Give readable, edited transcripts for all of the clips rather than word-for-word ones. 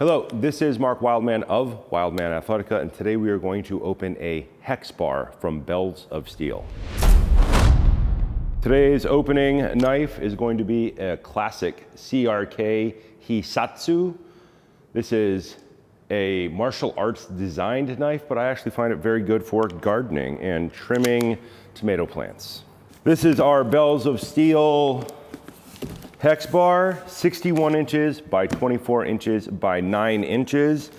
Hello, this is Mark Wildman of Wildman Athletica, and today we are going to open a hex bar from Bells of Steel. Today's opening knife is going to be a classic CRK Hisatsu. This is a martial arts designed knife, but I actually find it very good for gardening and trimming tomato plants. This is our Bells of Steel hex bar, 61 inches by 24 inches by 9 inches.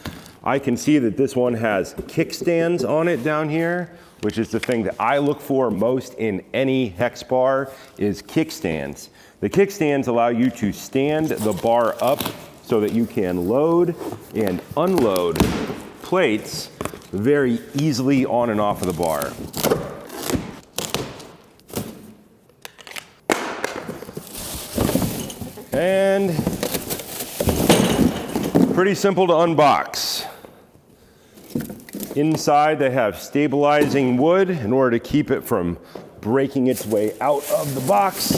I can see that this one has kickstands on it down here, which is the thing that I look for most in any hex bar is kickstands. The kickstands allow you to stand the bar up so that you can load and unload plates very easily on and off of the bar. And pretty simple to unbox. Inside they have stabilizing wood in order to keep it from breaking its way out of the box.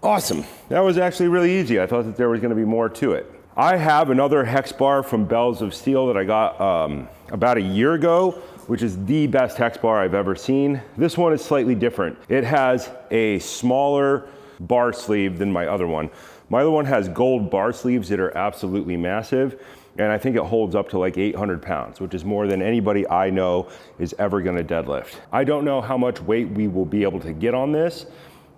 Awesome. That was actually really easy. I thought that there was going to be more to it. I have another hex bar from Bells of Steel that I got about a year ago, which is the best hex bar I've ever seen. This one is slightly different. It has a smaller bar sleeve than my other one. My other one has gold bar sleeves that are absolutely massive, and I think it holds up to like 800 pounds, which is more than anybody I know is ever gonna deadlift. I don't know how much weight we will be able to get on this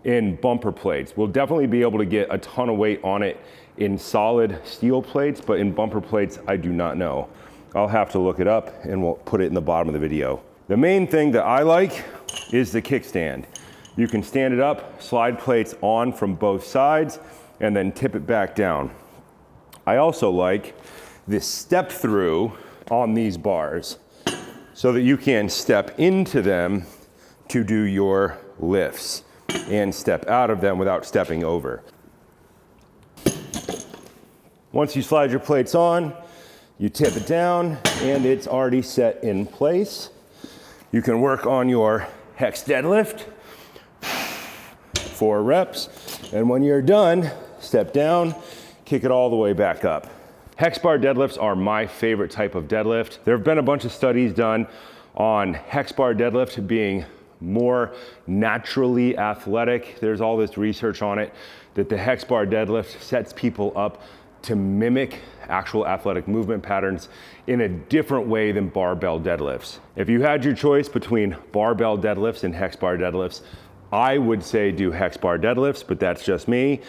in bumper plates. We'll definitely be able to get a ton of weight on it in solid steel plates, but in bumper plates, I do not know. I'll have to look it up and we'll put it in the bottom of the video. The main thing that I like is the kickstand. You can stand it up, slide plates on from both sides, and then tip it back down. I also like this step through on these bars so that you can step into them to do your lifts and step out of them without stepping over. Once you slide your plates on, you tip it down and it's already set in place. You can work on your hex deadlift, 4 reps, and when you're done, step down, kick it all the way back up. Hex bar deadlifts are my favorite type of deadlift. There have been a bunch of studies done on hex bar deadlift being more naturally athletic. There's all this research on it that the hex bar deadlift sets people up to mimic actual athletic movement patterns in a different way than barbell deadlifts. If you had your choice between barbell deadlifts and hex bar deadlifts, I would say do hex bar deadlifts, but that's just me.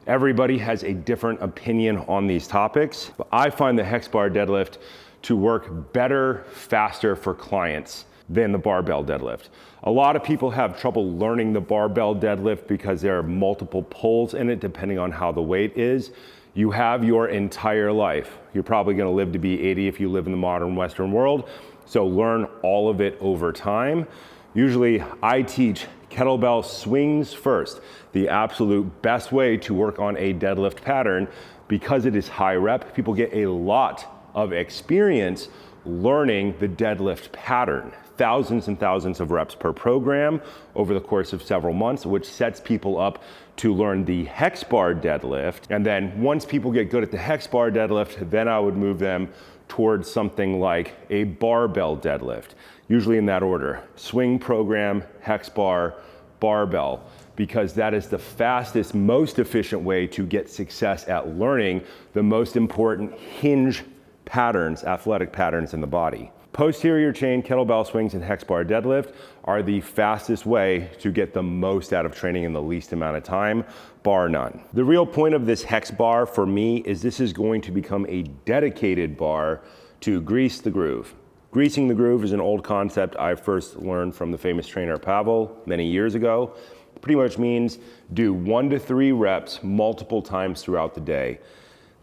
Everybody has a different opinion on these topics, but I find the hex bar deadlift to work better, faster for clients than the barbell deadlift. A lot of people have trouble learning the barbell deadlift because there are multiple pulls in it depending on how the weight is. You have your entire life. You're probably gonna live to be 80 if you live in the modern Western world, so learn all of it over time. Usually I teach kettlebell swings first, the absolute best way to work on a deadlift pattern because it is high rep. People get a lot of experience learning the deadlift pattern. Thousands and thousands of reps per program over the course of several months, which sets people up to learn the hex bar deadlift. And then once people get good at the hex bar deadlift, then I would move them towards something like a barbell deadlift, usually in that order: swing program, hex bar, barbell, because that is the fastest, most efficient way to get success at learning the most important hinge patterns, athletic patterns in the body. Posterior chain kettlebell swings and hex bar deadlift are the fastest way to get the most out of training in the least amount of time, bar none. The real point of this hex bar for me is this is going to become a dedicated bar to grease the groove. Greasing the groove is an old concept I first learned from the famous trainer Pavel many years ago. It pretty much means do 1 to 3 reps multiple times throughout the day.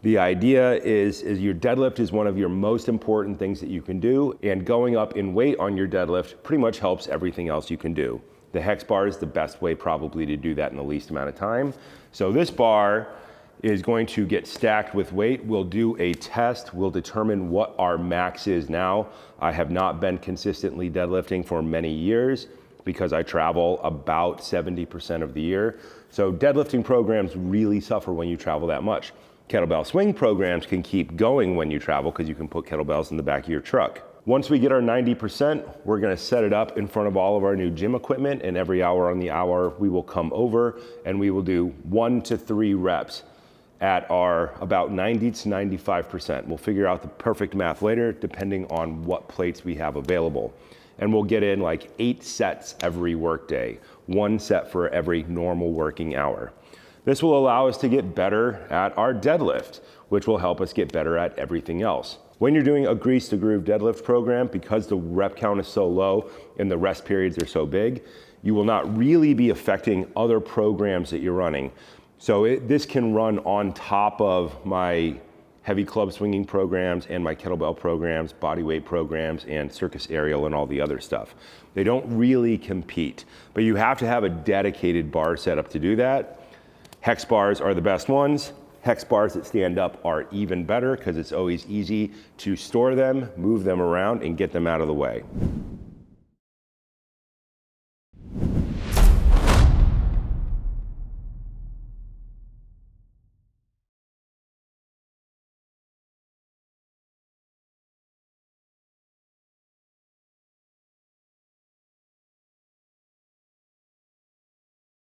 The idea is your deadlift is one of your most important things that you can do, and going up in weight on your deadlift pretty much helps everything else you can do. The hex bar is the best way probably to do that in the least amount of time. So this bar is going to get stacked with weight. We'll do a test. We'll determine what our max is now. I have not been consistently deadlifting for many years. because I travel about 70% of the year. So deadlifting programs really suffer when you travel that much. Kettlebell swing programs can keep going when you travel because you can put kettlebells in the back of your truck. Once we get our 90%, we're gonna set it up in front of all of our new gym equipment, and every hour on the hour, we will come over and we will do 1 to 3 reps at our about 90 to 95%. We'll figure out the perfect math later, depending on what plates we have available. And we'll get in like 8 sets every workday, 1 set for every normal working hour. This will allow us to get better at our deadlift, which will help us get better at everything else. When you're doing a grease to groove deadlift program, because the rep count is so low and the rest periods are so big, you will not really be affecting other programs that you're running. So this can run on top of my heavy club swinging programs and my kettlebell programs, bodyweight programs, and circus aerial and all the other stuff. They don't really compete, but you have to have a dedicated bar setup to do that. Hex bars are the best ones. Hex bars that stand up are even better because it's always easy to store them, move them around, and get them out of the way.